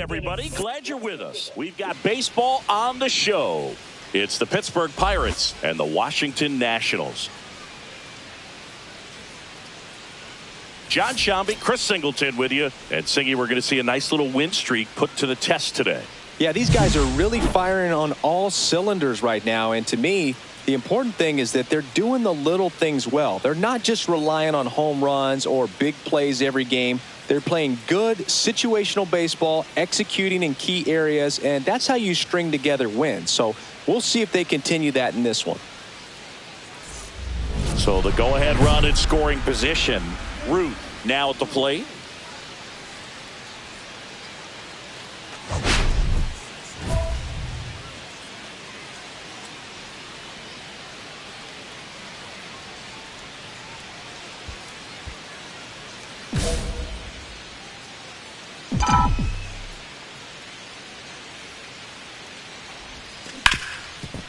everybody. Glad you're with us. We've got baseball on the show. It's the Pittsburgh Pirates and the Washington Nationals. John Shambi, Chris Singleton with you. And Singy, we're going to see a nice little win streak put to the test today. Yeah, these guys are really firing on all cylinders right now. And to me, the important thing is that they're doing the little things well. They're not just relying on home runs or big plays every game. They're playing good situational baseball, executing in key areas, and that's how you string together wins. So we'll see if they continue that in this one. So the go-ahead run in scoring position. Root now at the plate.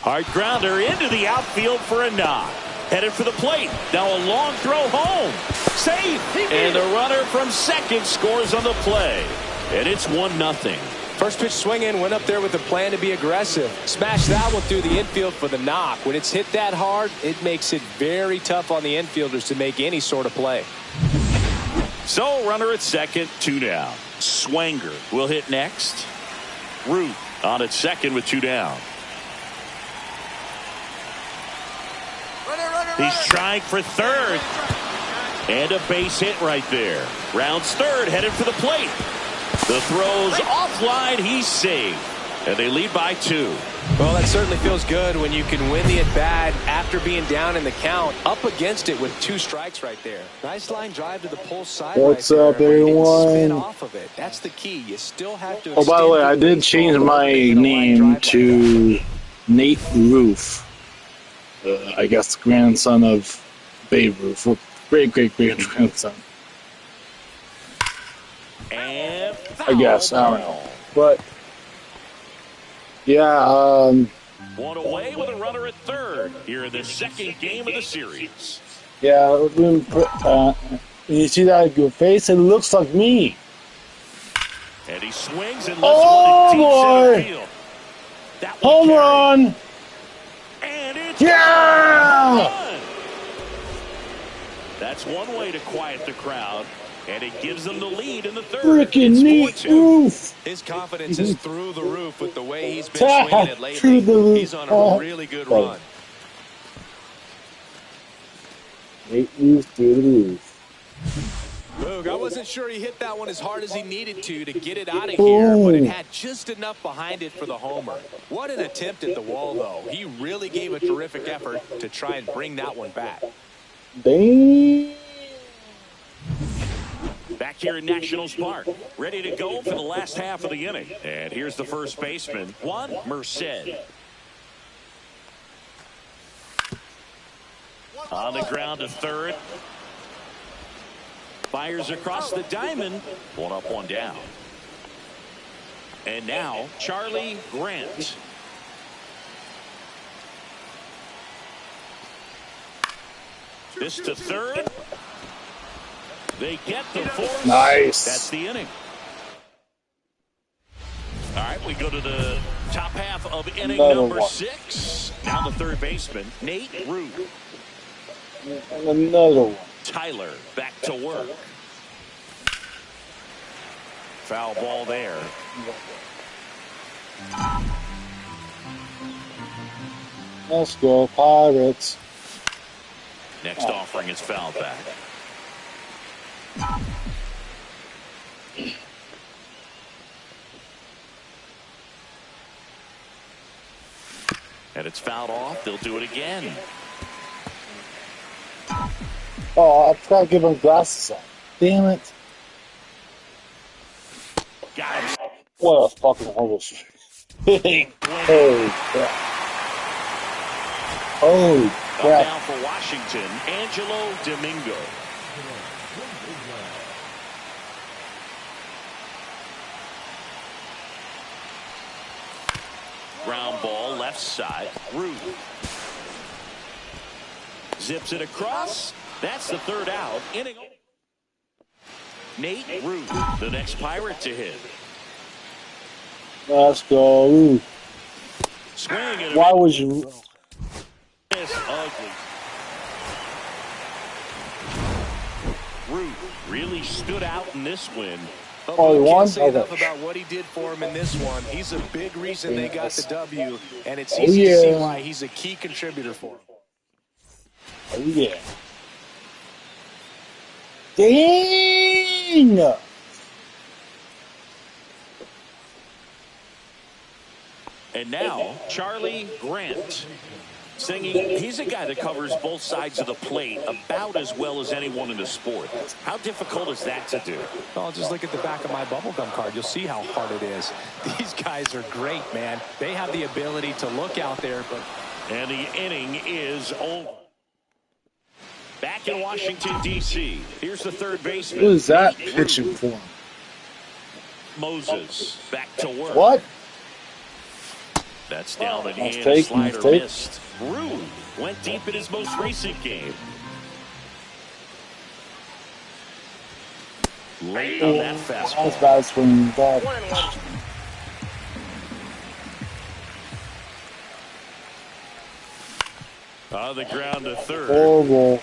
Hard grounder into the outfield for a knock. Headed for the plate. Now a long throw home. Safe. And the runner from second scores on the play. And it's 1-0. First pitch swinging, went up there with a plan to be aggressive. Smashed that one through the infield for the knock. When it's hit that hard, it makes it very tough on the infielders to make any sort of play. So runner at second, 2 down. Swanger will hit next. Root on at second with 2 down. He's trying for third. And a base hit right there. Rounds third, headed for the plate. The throw's offline. He's safe. And they lead by 2. Well, that certainly feels good when you can win the at-bat after being down in the count. Up against it with 2 strikes right there. Nice line drive to the pull side. What's right up, there, everyone? spin off of it. That's the key. You still have to. Oh, by the way, I did change my name to Nate Roof. I guess grandson of Babe Ruth, or great-great-great-grandson. And I guess, I don't know. But, yeah, one away with a runner at third here in the second game of the series. Yeah, when you see that good face, it looks like me. And he swings and lifts Oh, one in deep center field. That Home carried. run! And it's Yeah! That's one way to quiet the crowd, and it gives them the lead in the third. Freaking Nate Roof! His confidence is through the roof with the way he's been swinging it lately. Through the roof. He's on a really good run. Nate Roof through the roof. Boog, I wasn't sure he hit that one as hard as he needed to get it out of here, but it had just enough behind it for the homer. What an attempt at the wall, though. He really gave a terrific effort to try and bring that one back. Dang. Back here in Nationals Park, ready to go for the last half of the inning. And here's the first baseman, Juan Merced. On the ground to third. Fires across the diamond. 1 up, 1 down. And now, Charlie Grant. This to third. They get the force. Nice. That's the inning. All right, we go to the top half of inning number 6. Now the third baseman, Nate Root. Another one. Tyler back to work. Foul ball there. Let's go, Pirates. Next offering is fouled back. And it's fouled off. They'll do it again. Oh, I forgot to give him glasses on. Damn it. Got him. What a fucking horrible shit. Holy crap. Holy Up crap. now for Washington, Angelo Domingo. Ground ball left side. Root. Zips it across. That's the third out. Inning. Nate Root, the next Pirate to hit. Let's go. Ooh. Swing and Why was you? miss. Ugly. Root really stood out in this win. Oh, you won? Can't say enough Okay. about what he did for him in this one. He's a big reason they got the W, and it's Oh, easy to see yeah. why he's a key contributor for him. Oh, yeah. Dang! And now, Charlie Grant. Singing, he's a guy that covers both sides of the plate about as well as anyone in the sport. How difficult is that to do? Oh, just look at the back of my bubblegum card. You'll see how hard it is. These guys are great, man. They have the ability to look out there. And the inning is over. Back in Washington, D.C., here's the third baseman. Who is that pitching for? Moses back to work. What? That's down at hand. Mistake, Slider mistake. missed. Rude went deep in his most recent game. Late on that That's fastball. bad swing back. 1-1. On the ground to third. Horrible.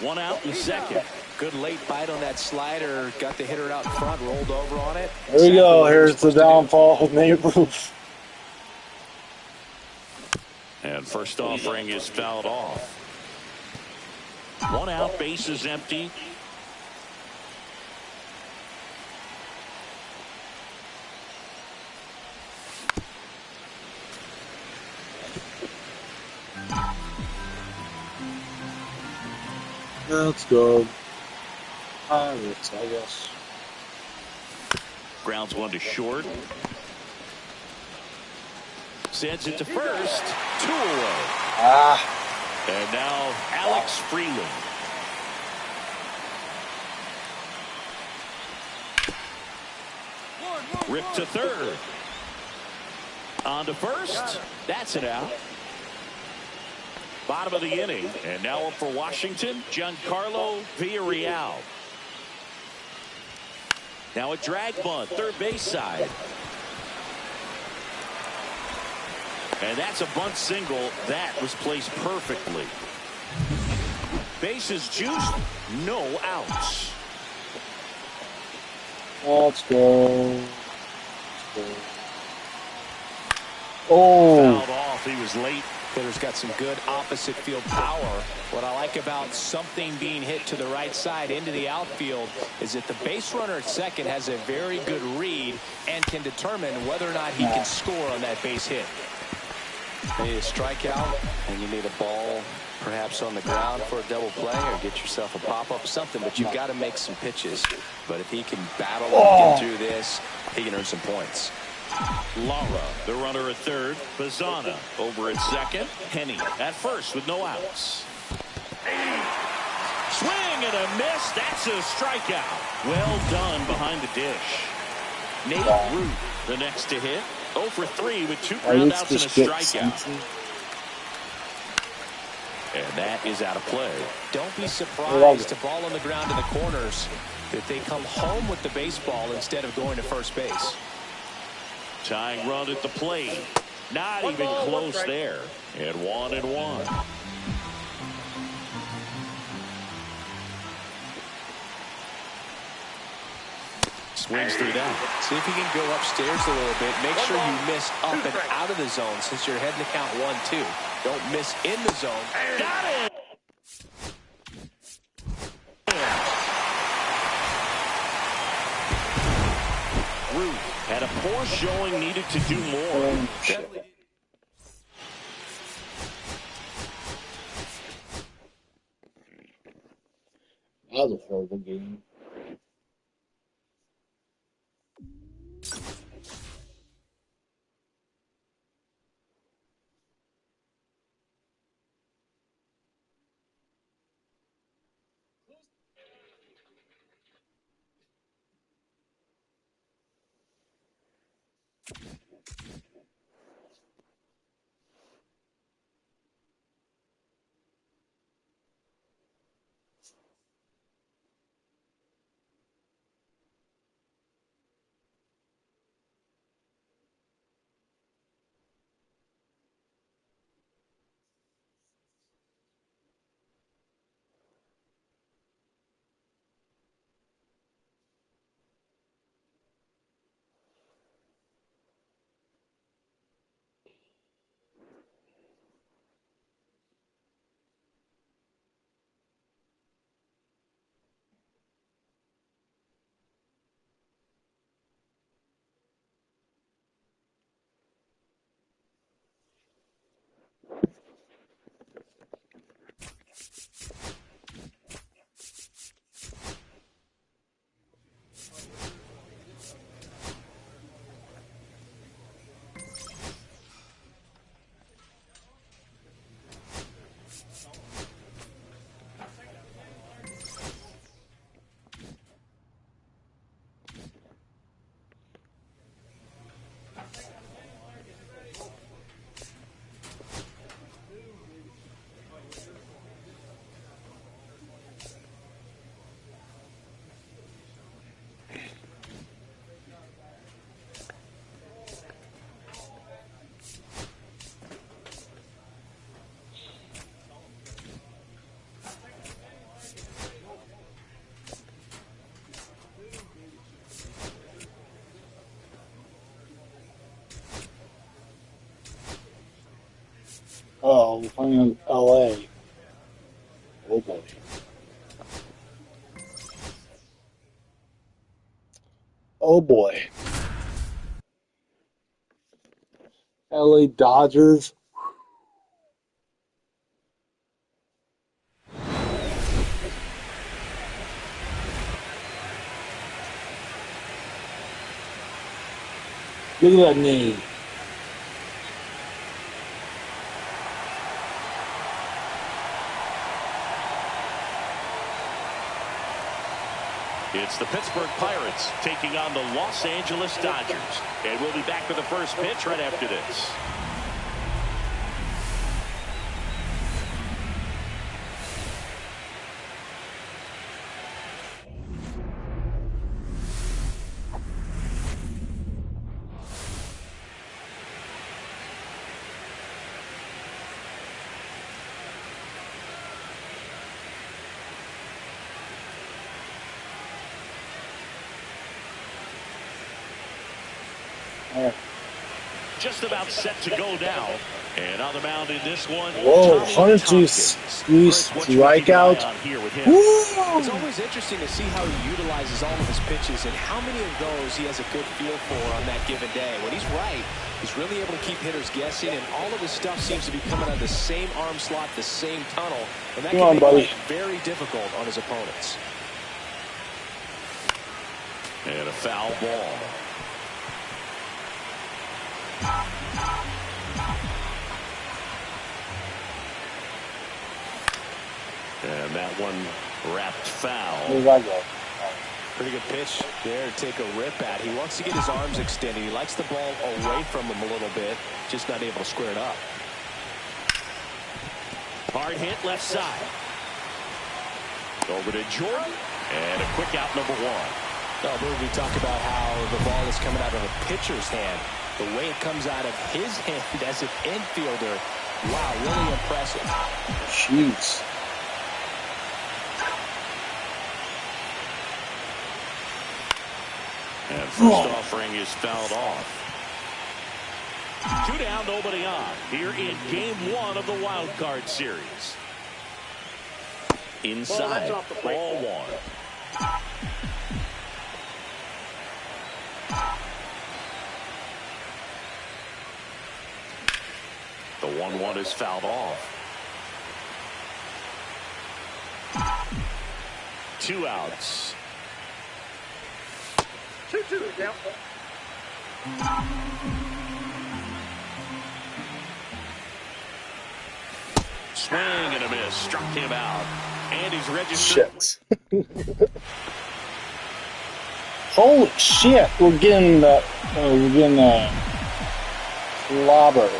One out in second. Good late bite on that slider. Got the hitter out in front, rolled over on it. Here we go. Here's the downfall of Nate Roof. And first offering is fouled off. One out, base is empty. Let's go. Pirates, I guess. Grounds one to short. Sends it to first. 2 away. Ah. And now Alex Freeland. Ripped to third. On to first. That's it out. Bottom of the inning. And now up for Washington, Giancarlo Villarreal. Now a drag bunt, third base side. And that's a bunt single. That was placed perfectly. Bases juiced, no outs. Let's go. Oh. Fouled off, he was late. Hitter's got some good opposite field power. What I like about something being hit to the right side into the outfield is that the base runner at second has a very good read and can determine whether or not he can score on that base hit. You need a strikeout, and you need a ball perhaps on the ground for a double play, or get yourself a pop-up, something, but you've got to make some pitches. But if he can battle and get through this, he can earn some points. Lara, the runner at third. Bazana over at second. Henny at first with no outs. Swing and a miss. That's a strikeout. Well done behind the dish. Nate Root, the next to hit. 0 for 3 with 2 groundouts and a strikeout. And that is out of play. Don't be surprised to ball on the ground in the corners if they come home with the baseball instead of going to first base. Tying run at the plate. Not even close there. And 1-1. Swings through that. See if you can go upstairs a little bit. Make sure you miss up and out of the zone since you're heading to count 1-2. Don't miss in the zone. Got it! Root had a poor showing, needed to do more. That was a horrible game. Oh, we're playing in LA. Oh boy. Oh boy. LA Dodgers. Look at that knee. It's the Pittsburgh Pirates taking on the Los Angeles Dodgers. And we'll be back with the first pitch right after this. All right. Just about set to go now. And on the mound in this one, Whoa, Tommy 102 Tompkins. squeeze Chris, what should we keep an eye strikeout. on here with him? It's always interesting to see how he utilizes all of his pitches and how many of those he has a good feel for on that given day. When he's right, he's really able to keep hitters guessing, and all of his stuff seems to be coming out of the same arm slot, the same tunnel, and that can make life very difficult on his opponents. And a foul ball. And that one wrapped foul. Where did I go? Pretty good pitch there to take a rip at. He wants to get his arms extended. He likes the ball away from him a little bit, just not able to square it up. Hard hit left side. Over to Jordan. And a quick out, number one. Now, we talk about how the ball is coming out of a pitcher's hand. The way it comes out of his hand as an infielder, wow, really impressive. Jeez. And first offering is fouled off. 2 down, nobody on. Here in game 1 of the wild card series. Inside, ball 1. The 1-1 is fouled off. 2 outs. 2-2 down. Swing and a miss. Struck him out. And he's registered. Shit. Holy shit! We're getting clobber.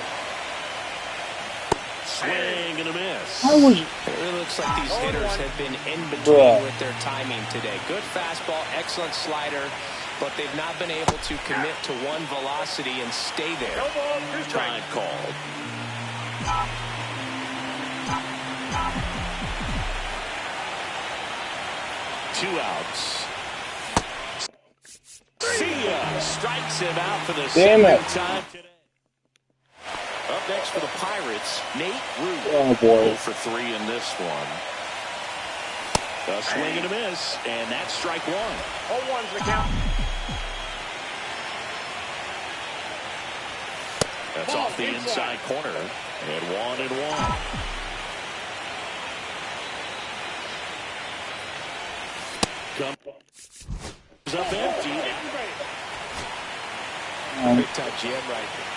Swing and a miss. How was It really looks like these hitters have been in between with their timing today. Good fastball, excellent slider, but they've not been able to commit to one velocity and stay there. No ball, 2 strikes. Time called. Two outs. See ya. Strikes him out for the Damn second it. time today. Up next for the Pirates, Nate Root. Oh boy. 0 for 3 in this one. A swing and a miss, and that's strike 1. 0-1's the count. That's off the inside corner. And 1-1. Comes up empty. Big time jam right there.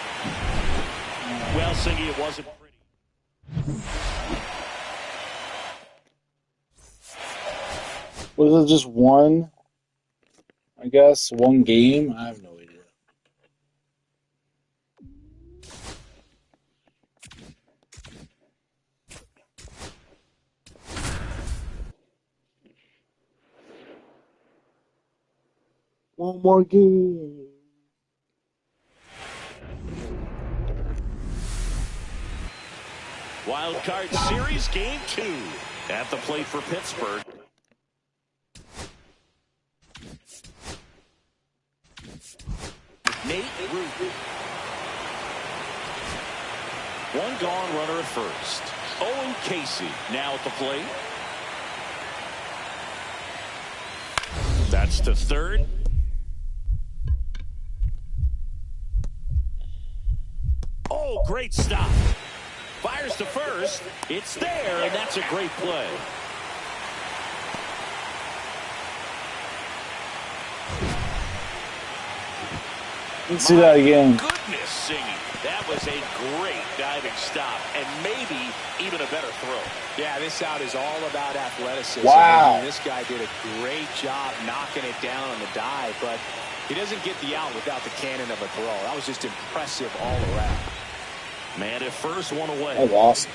Well, Singy, it wasn't pretty. Was it just one? I guess one game. I have no idea. One more game. Wild Card Series Game 2 at the plate for Pittsburgh. Nate Root. One gone, runner at first. Owen Casey now at the plate. That's to third. Oh, great stop. Fires to first. It's there, and that's a great play. Let's see that again. Goodness singing. That was a great diving stop, and maybe even a better throw. Yeah, this out is all about athleticism. Wow. This guy did a great job knocking it down on the dive, but he doesn't get the out without the cannon of a throw. That was just impressive all around. Man at first, one away. I lost.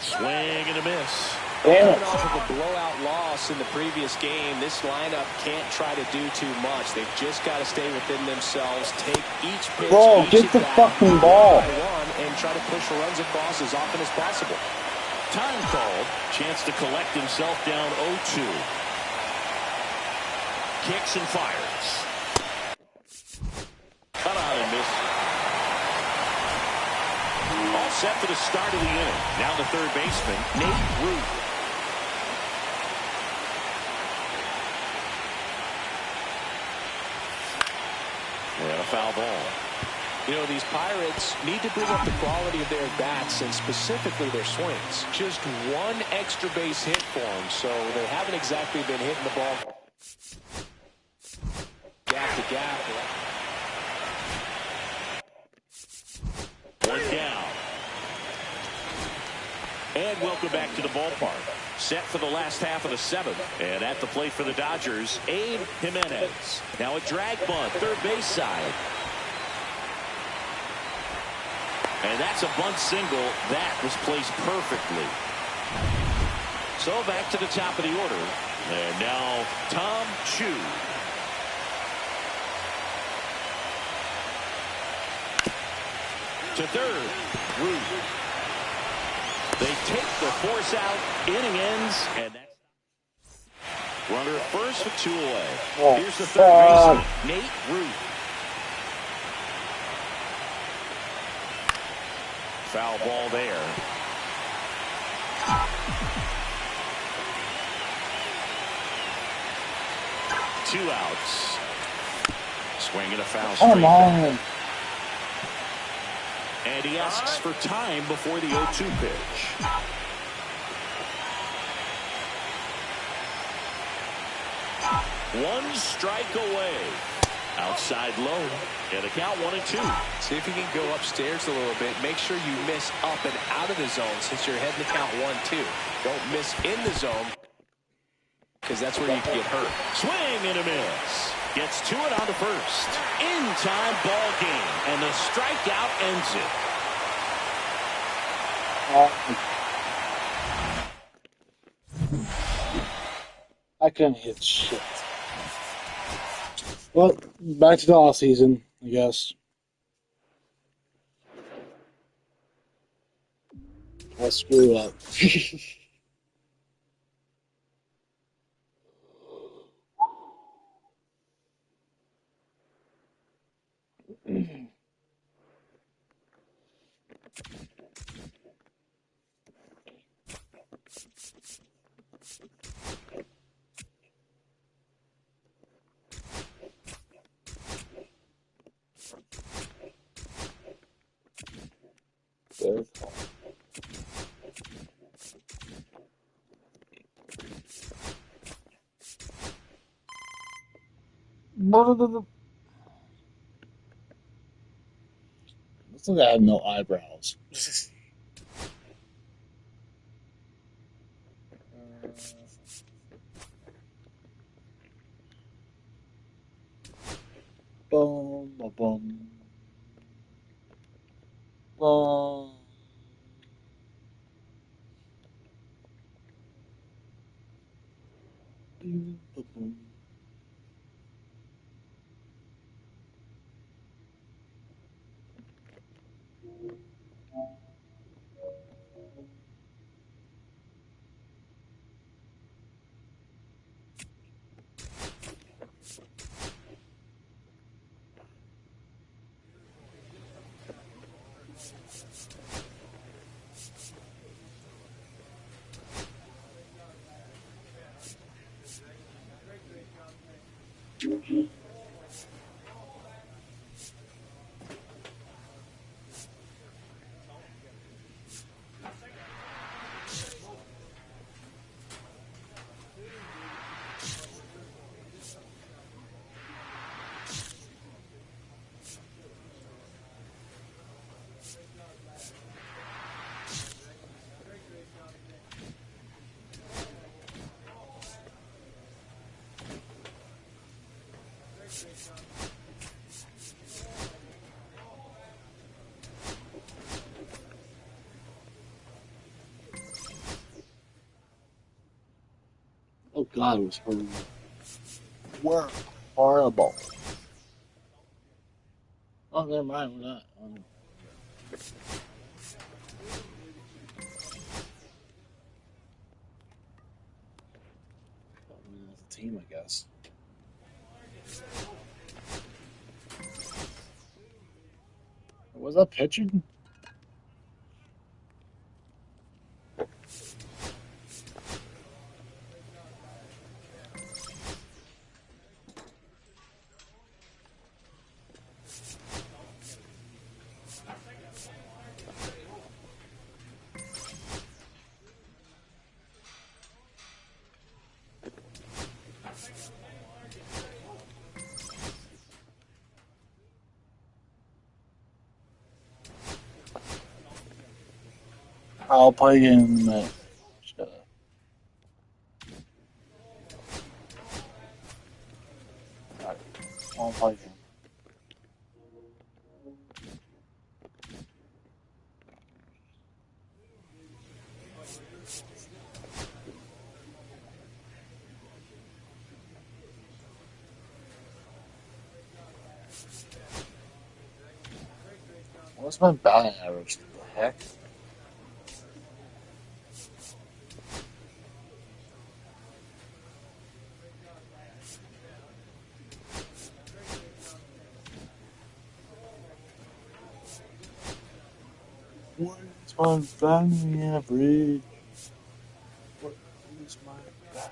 Swing and a miss. Damn Coming it. off of a blowout loss in the previous game, this lineup can't try to do too much. They've just got to stay within themselves, take each pitch, Bro, each get the at-bat, fucking ball. one by one, and try to push runs across as often as possible. Time called. Chance to collect himself down 0-2. Kicks and fires. Cut on and miss. All set for the start of the inning. Now the third baseman, Nate Ruth. And a foul ball. You know, these Pirates need to bring up the quality of their bats and specifically their swings. Just one extra base hit for them, so they haven't exactly been hitting the ball gap to gap. One down. And welcome back to the ballpark. Set for the last half of the seventh. And at the plate for the Dodgers, Abe Jimenez. Now a drag bunt, third base side. And that's a bunt single. That was placed perfectly. So back to the top of the order. And now Tom Chu. To third, Ruth. They take the force out. Inning ends. And that's runner at first with 2 away. Oh, Here's the third baseman, Nate Ruth. Foul ball there. Two outs. Swing and a foul straight Come back. on. And he asks for time before the 0-2 pitch. One strike away. Outside low. And a count 1-2. See if you can go upstairs a little bit. Make sure you miss up and out of the zone since you're heading to count 1-2. Don't miss in the zone because that's where you can get hurt. Swing and a miss. Gets to it on the first. In-time ball game. And the strikeout ends it. I couldn't hit shit. Well, back to the off season, I guess. I'll screw up. There. Looks like I have no eyebrows. Boom, boom, boom. Boom. Boom, boom, boom. Oh God, it was horrible. We're horrible. Oh, never mind. We're not. As a team, I guess. Was that pitching? I'll play again in a minute. Shut up. Alright, I'll play again. What's my batting average? What the heck? What is my batting average? What is my batting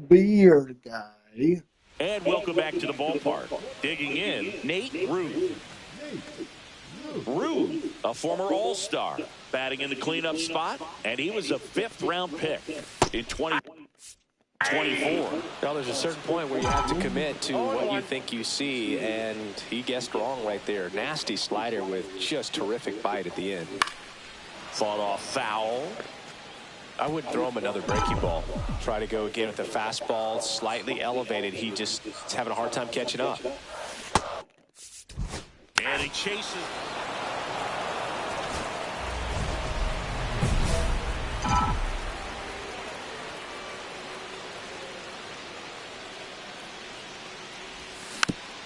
beard guy. And welcome back to the ballpark. Digging in, Nate Ruth. Ruth, a former All-Star, batting in the cleanup spot, and he was a 5th-round pick in 2024. Well, there's a certain point where you have to commit to what you think you see, and he guessed wrong right there. Nasty slider with just terrific bite at the end. Fought off foul. I wouldn't throw him another breaking ball. Try to go again with the fastball, slightly elevated. He just is having a hard time catching up. And he chases.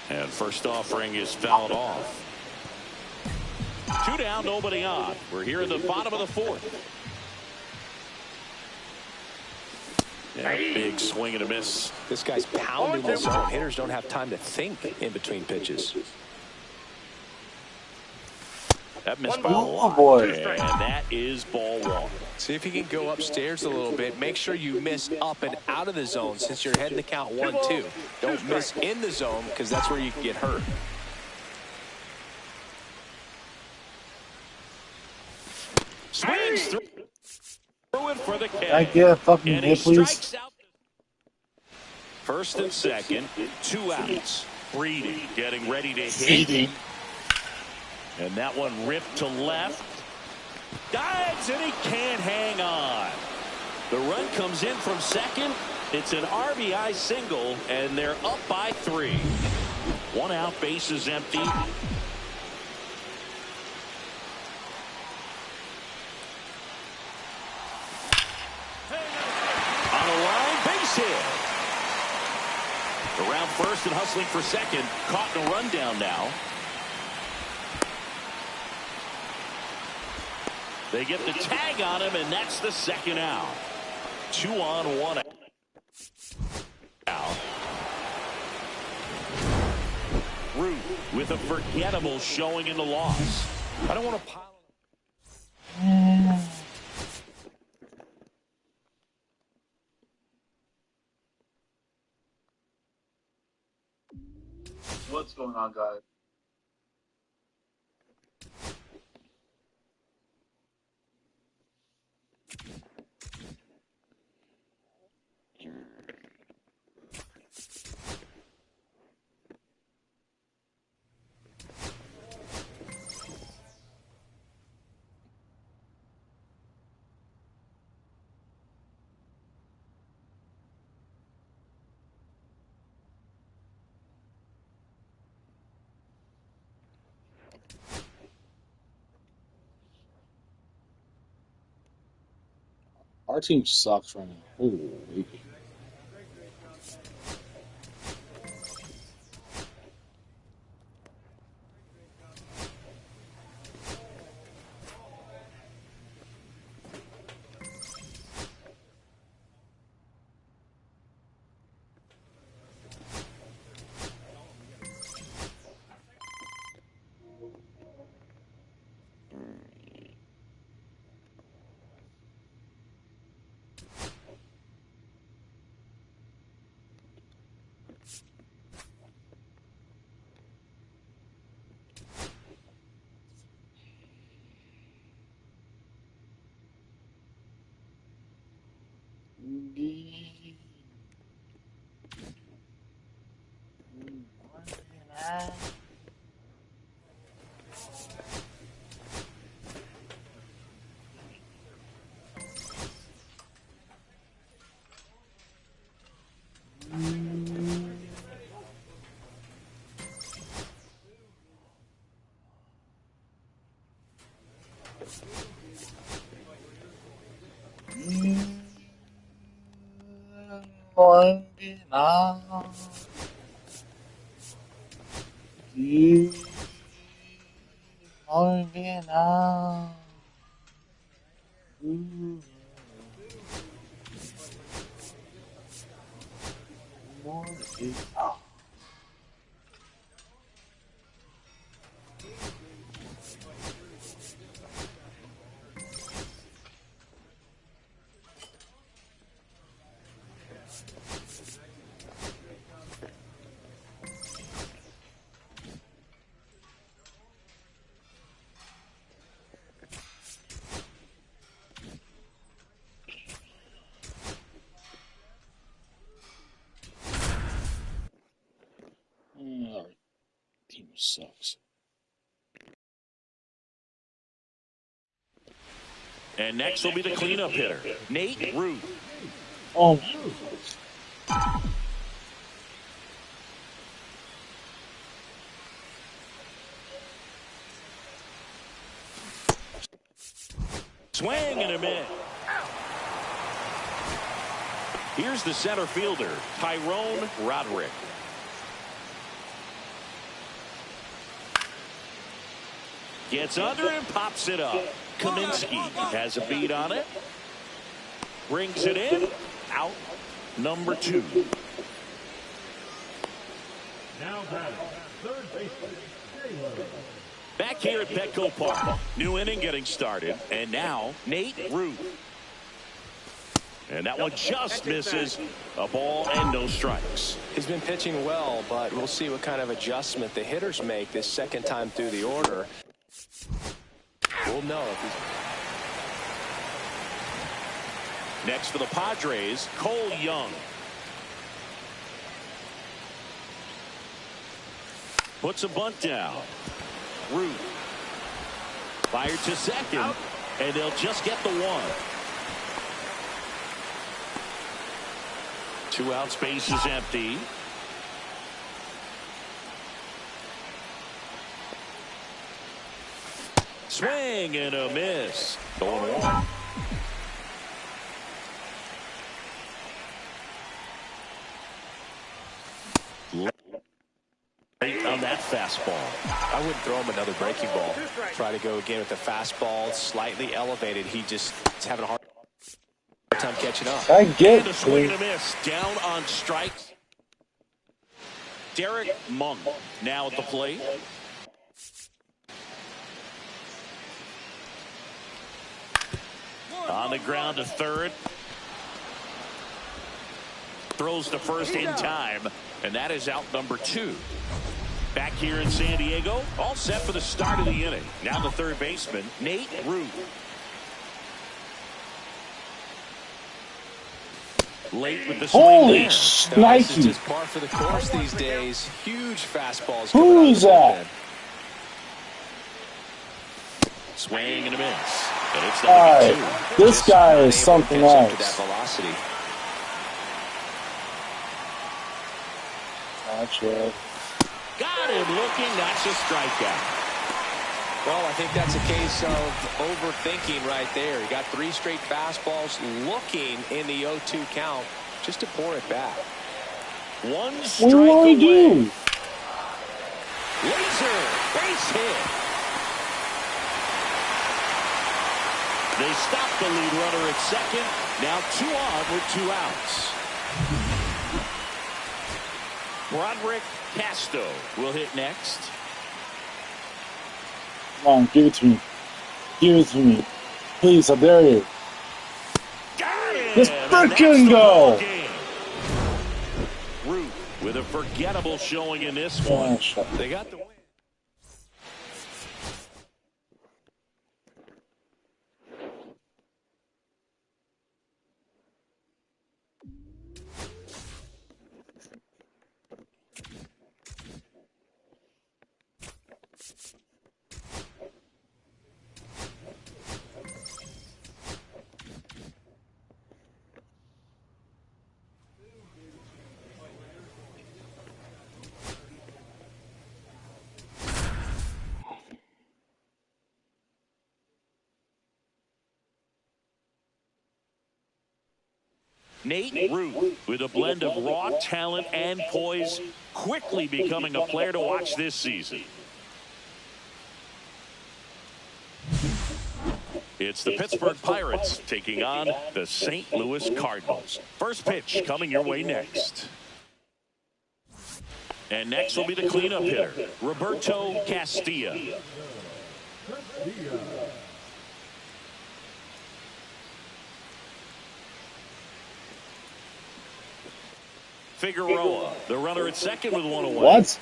And first offering is fouled off. 2 down, nobody on. We're here in the bottom of the 4th. Yeah, big swing and a miss. This guy's pounding the zone. Hitters don't have time to think in between pitches. That missed by a lot. Oh, boy. And that is ball 1. See if you can go upstairs a little bit. Make sure you miss up and out of the zone since you're heading to count 1-2. Don't miss in the zone because that's where you can get hurt. Swings through it for the catch. I get a fucking And he hit, please. strikes out. First and second, 2 outs. Breeding, getting ready to hit. Feeding. And that one ripped to left. Dives, and he can't hang on. The run comes in from second. It's an RBI single, and they're up by 3. 1 out, base is empty. On the line, base hit. Around first and hustling for second. Caught in a rundown now. They get the tag on him, and that's the 2nd out. 2 on, 1 out. Root with a forgettable showing in the loss. I don't want to pile. What's going on, guys? Our team sucks right now. Holy. sucks. And next will be the cleanup hitter, Nate Ruth. Oh. Swing and a miss. Here's the center fielder, Tyrone Roderick. Gets under and pops it up. Kaminsky has a beat on it. Brings it in. Out. Number 2. Now batting, third baseman, Taylor. Back here at Petco Park. New inning getting started. And now, Nate Ruth. And that one just misses. A ball and no strikes. He's been pitching well, but we'll see what kind of adjustment the hitters make this second time through the order. We'll know if he's... Next for the Padres, Cole Young. Puts a bunt down. Ruth. Fired to second. And they'll just get the one. 2 out, space is empty. Swing and a miss. Going on. On that fastball. I wouldn't throw him another breaking ball. Try to go again with the fastball, slightly elevated. He just is having a hard time catching up. I get And a swing and a miss. Down on strikes. Derek Monk now at the plate. On the ground to third. Throws to first in time. And that is out number 2. Back here in San Diego, all set for the start of the inning. Now the third baseman, Nate Ruth. Late with the swing. Holy there. This is Nike! just par for the course these days. Huge fastballs. Who is that? Swing and a miss. And it's number 2. This Just guy not is able to something catch up to else. that velocity. Gotcha. Got him looking. That's a strikeout. Well, I think that's a case of overthinking right there. He got 3 straight fastballs looking in the 0-2 count just to pour it back. One What strike do you want away. to do? Laser base hit. They stop the lead runner at second. Now 2 on with 2 outs. Roderick Castro will hit next. Come on, give it to me. Give it to me. Please, I dare you. Got it! Let's And that's frickin' the ball go! game. Root with a forgettable showing in this Oh, one. shut They got the win. Nate Ruth with a blend of raw talent and poise, quickly becoming a player to watch this season. It's the Pittsburgh Pirates taking on the St. Louis Cardinals. First pitch coming your way next. And next will be the cleanup hitter, Roberto Castilla. Figueroa, the runner at second with 1 away. What?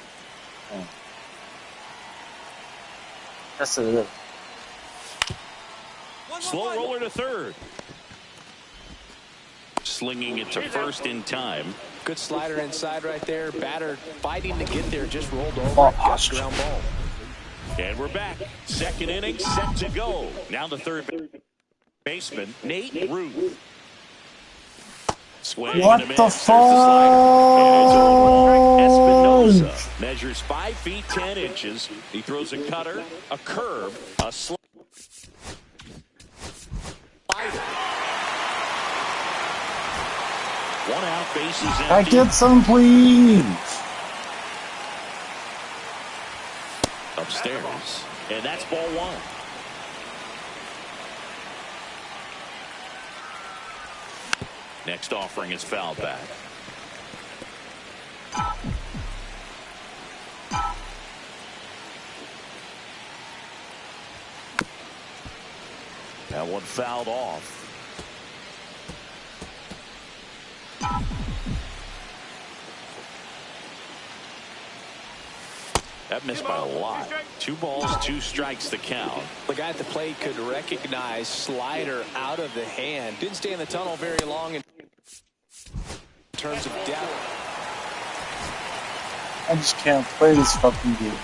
Oh. That's it. Slow roller to third. slinging it to first in time. Good slider inside right there. Batter fighting to get there, just rolled over. Got the ground ball. And we're back. Second inning set to go. Now the third baseman, Nate Ruth. Swing What and a the miss. There's the slider. And it's Espinosa. Measures 5 feet 10 inches. He throws a cutter, a curve, a slider. One out, bases empty. I get some, please. Upstairs. And that's ball one. Next offering is fouled back. That one fouled off. That missed by a lot. 2 balls, 2 strikes to count. The guy at the plate could recognize slider out of the hand. Didn't stay in the tunnel very long in terms of depth. I just can't play this fucking game.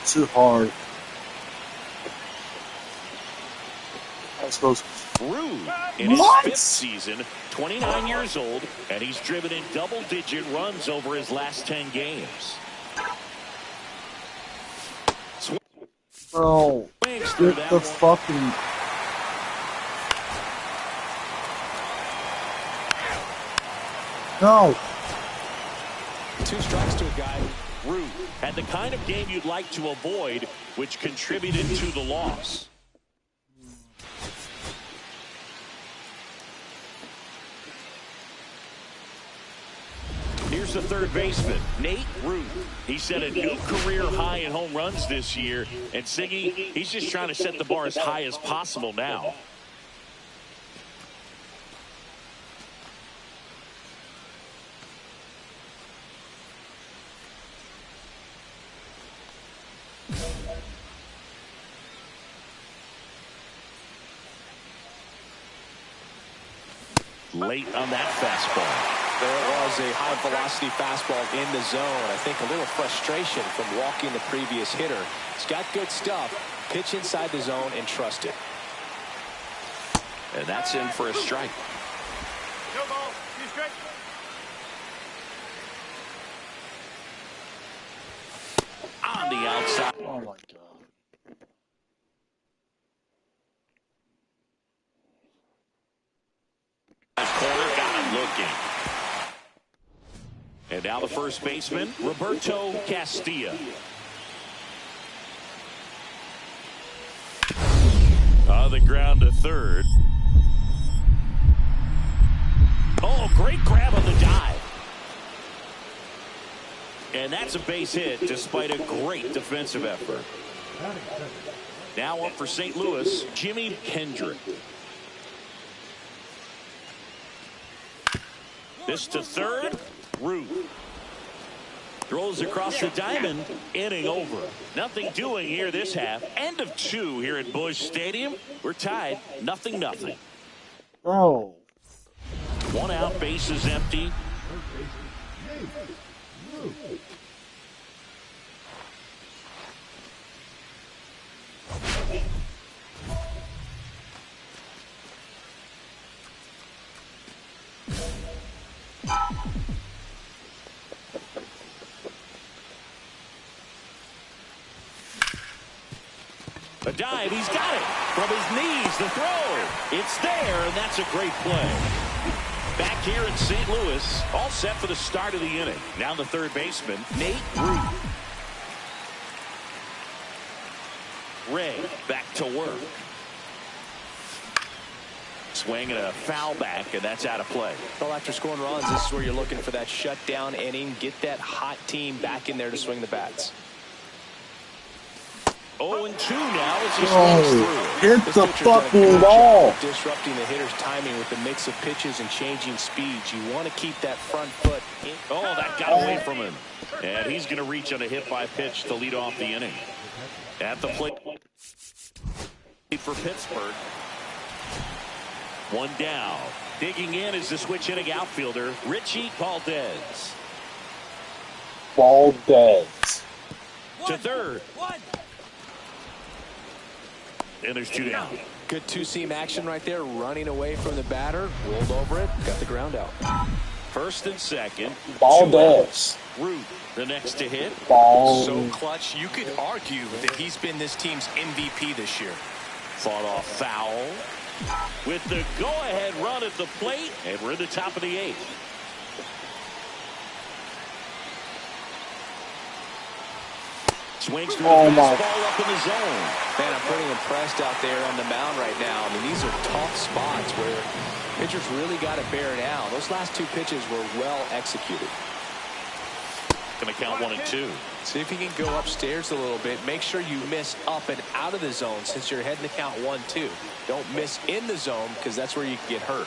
Too hard. I suppose. Rude in his 5th season, 29 years old, and he's driven in double-digit runs over his last 10 games. Bro, Swings get through the that one. fucking... No. 2 strikes to a guy. Rude had the kind of game you'd like to avoid, which contributed to the loss. Here's the third baseman, Nate Ruth. He set a new career high in home runs this year. And Siggy, he's just trying to set the bar as high as possible now. Late on that fastball. There was a high-velocity fastball in the zone. I think a little frustration from walking the previous hitter. He's got good stuff. Pitch inside the zone and trust it. And that's in for a strike. No ball. 2 strikes. On the outside. Oh my god. Corner got him looking. And now the first baseman, Roberto Castilla. On the ground to third. Oh, great grab on the dive. And that's a base hit despite a great defensive effort. Now up for St. Louis, Jimmy Kendrick. This to third. Root throws across the diamond. Inning over. Nothing doing here this half. End of 2 here at Busch Stadium. We're tied 0-0. Bro. 1 out, bases empty. A dive, he's got it. From his knees, the throw. It's there, and that's a great play. Back here in St. Louis, all set for the start of the inning. Now the third baseman, Nate Ruth. Ray back to work. Swing and a foul back, and that's out of play. Well, after scoring runs, this is where you're looking for that shutdown inning. Get that hot team back in there to swing the bats. 0-2 now as he swings through. Hit This the pitcher's done a fucking good ball. job of disrupting the hitter's timing with the mix of pitches and changing speeds. You want to keep that front foot in. Oh, that got away from him. And he's going to reach on a hit by pitch to lead off the inning. At the plate for Pittsburgh. 1 down. Digging in is the switch hitting outfielder, Richie Valdez. Valdez. To third. And there's two down. Good two-seam action right there, running away from the batter, rolled over it, got the ground out. First and second. Valdez. Root, the next to hit. So clutch, you could argue that he's been this team's MVP this year. Fought off foul. With the go-ahead run at the plate, and we're in the top of the eighth. Swings through the fastball up in the zone. Man, I'm pretty impressed out there on the mound right now. I mean, these are tough spots where pitchers really got to bear down. Those last two pitches were well executed. Going to count 1 and 2. See if you can go upstairs a little bit. Make sure you miss up and out of the zone since you're heading to count 1-2. Don't miss in the zone because that's where you can get hurt.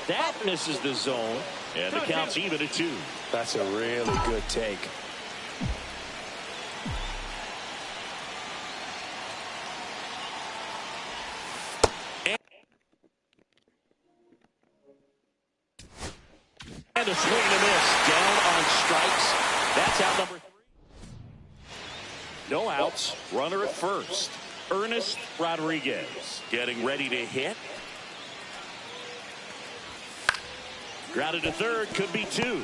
That misses the zone, and the count's even at 2. That's a really good take. And a swing and a miss. Down on strikes. That's out number 3. No outs. Runner at first. Ernest Rodriguez getting ready to hit. Grounded to third. Could be 2.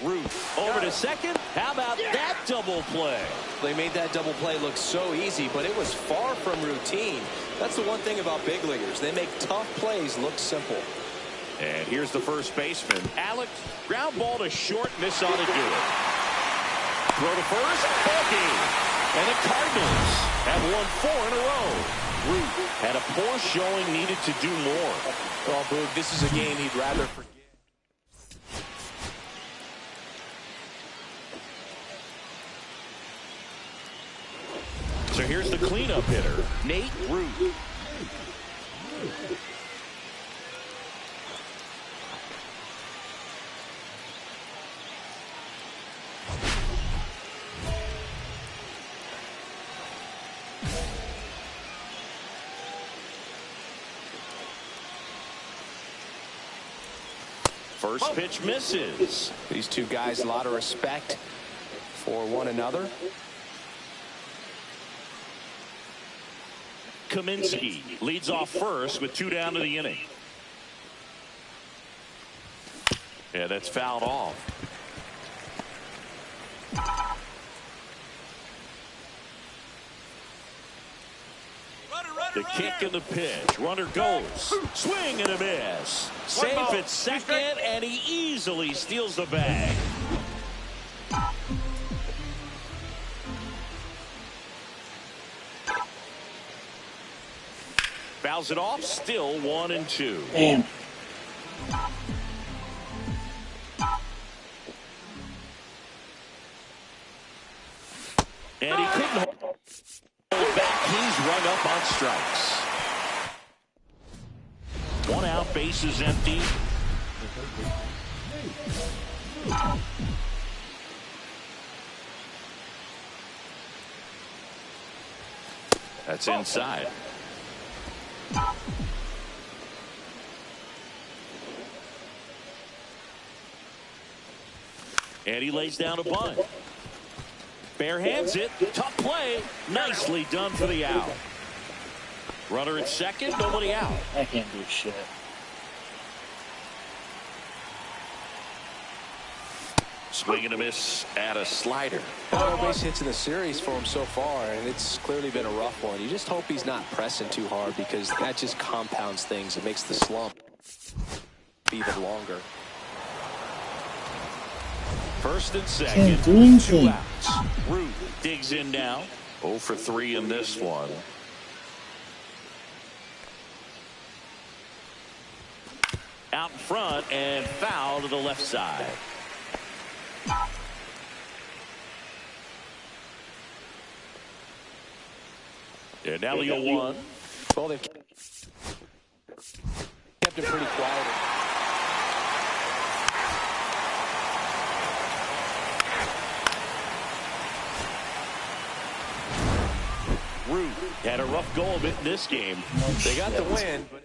Root over to second. How about that double play? They made that double play look so easy, but it was far from routine. That's the one thing about big leaguers. They make tough plays look simple. And here's the first baseman, Alex. Ground ball to short, and this ought to do it. Throw to first, ball game. And the Cardinals have won 4 in a row. Root had a poor showing, needed to do more. Well, Boog, this is a game he'd rather forget. So here's the cleanup hitter, Nate Root. First pitch misses. These two guys, a lot of respect for one another. Kaminsky leads off first with 2 down to the inning. Yeah, that's fouled off. The kick and the pitch. Runner goes. Swing and a miss. Safe at second, and he easily steals the bag. Fouls it off. Still 1 and 2. Damn. And he couldn't hold back. He's rung up on strikes. 1 out, base is empty. That's inside. And he lays down a bunt. Bare hands it. Tough play. Nicely done for the out. Runner at second. Nobody out. I can't do shit. Swing and a miss at a slider. No base hits in the series for him so far, and it's clearly been a rough one. You just hope he's not pressing too hard because that just compounds things. It makes the slump even longer. First and second. Can't do anything. 2 outs. Root digs in now. 0 for 3 in this one. Out in front and foul to the left side. And now the 0-1. Well, they've kept him pretty quiet. Root had a rough go of it in this game. They got the win, but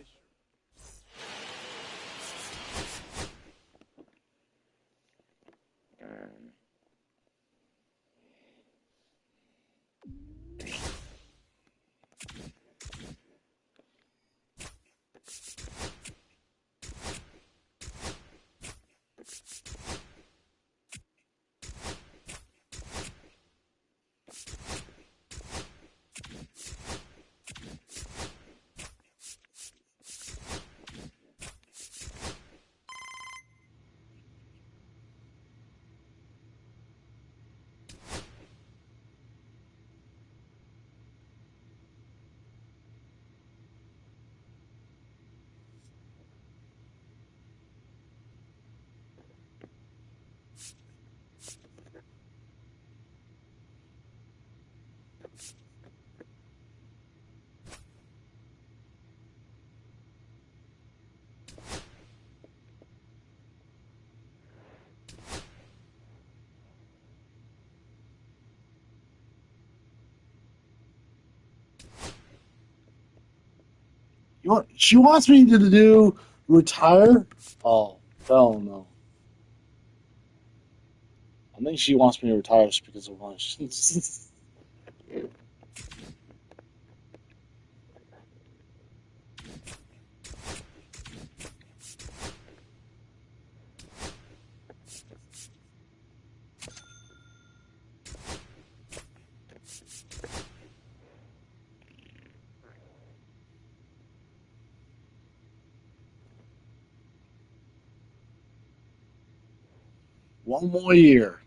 She wants me to do retire? Oh, hell no. I think she wants me to retire just because of lunch. One more year.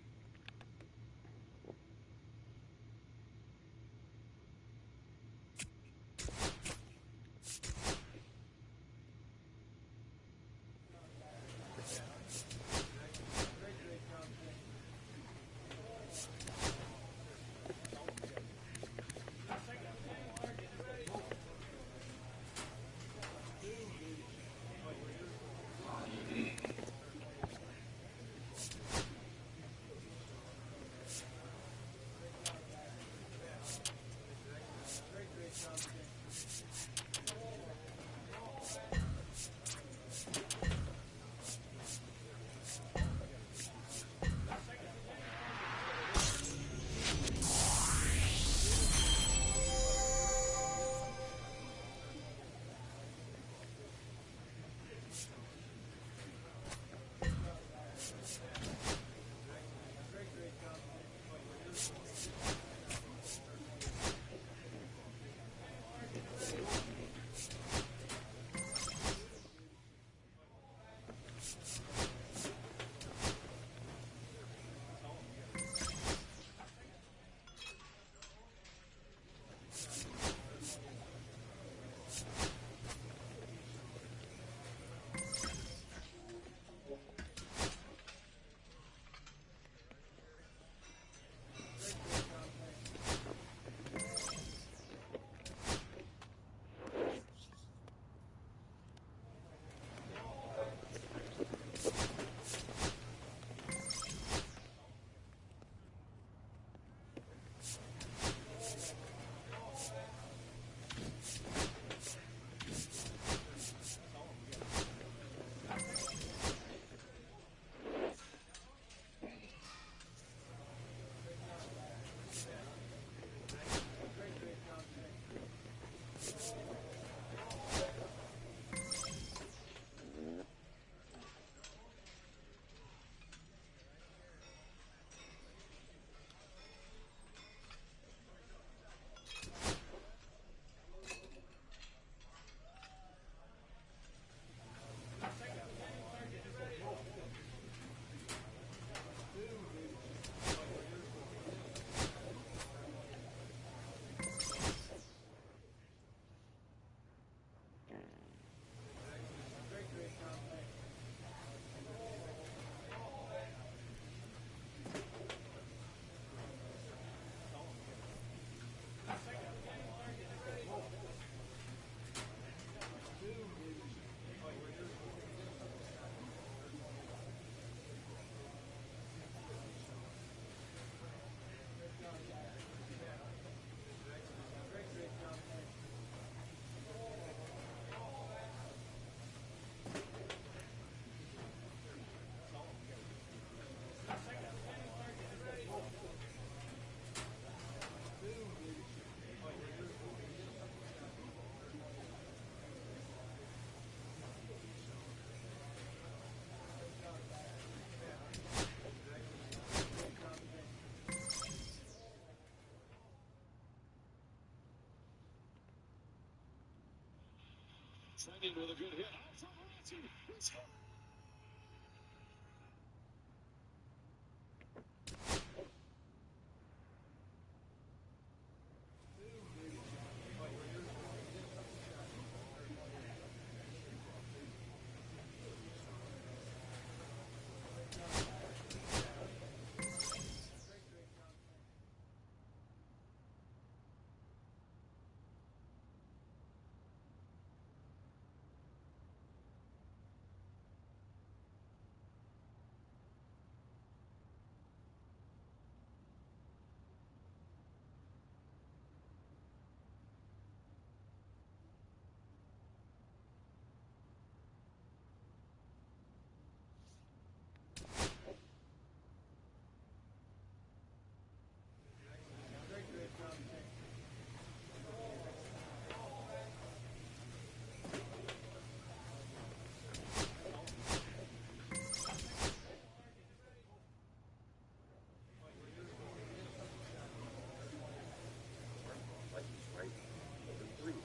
Trending with a good hit.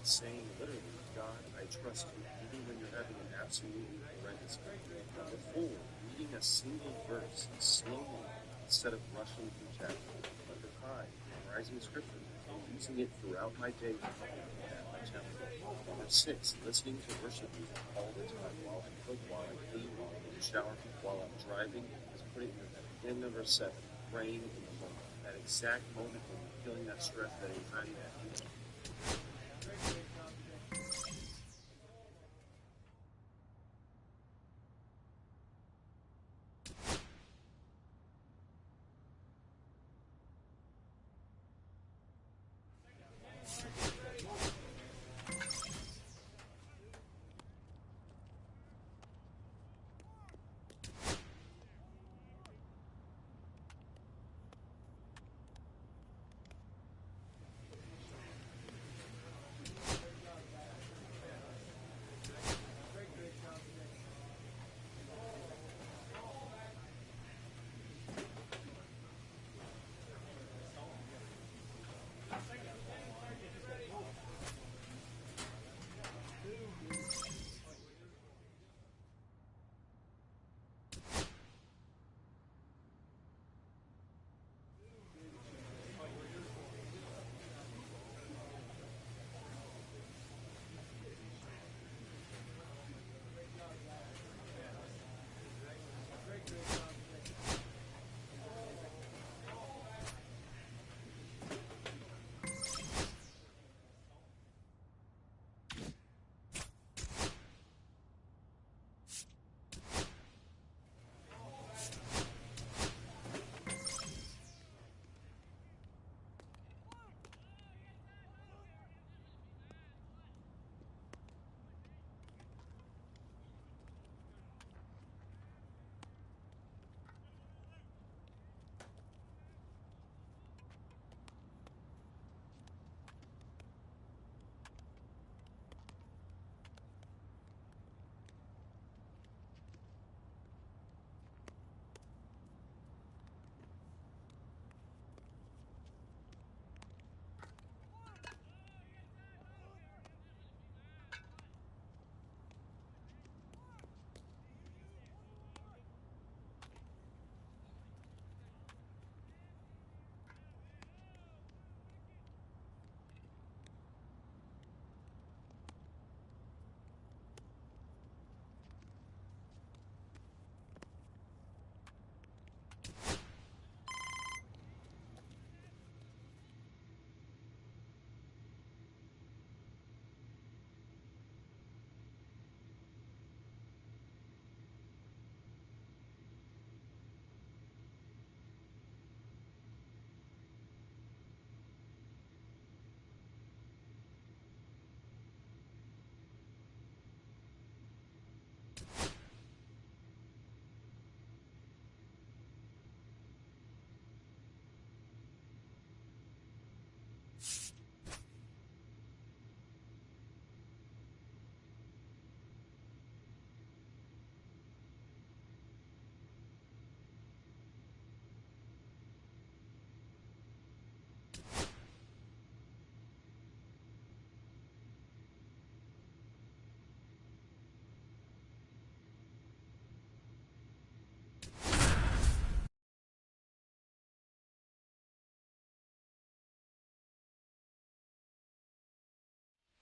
saying literally, God, I trust you, even when you're having an absolutely horrendous day. Number 4, reading a single verse slowly instead of rushing through chapters. Number 5, memorizing scripture and using it throughout my day at my temple. Number 6, listening to worship music all the time while I cook, while I clean, while I'm in the shower, while I'm driving, is putting your head. And number 7, praying in the moment. That exact moment when you're feeling that stress, that anxiety, that feeling.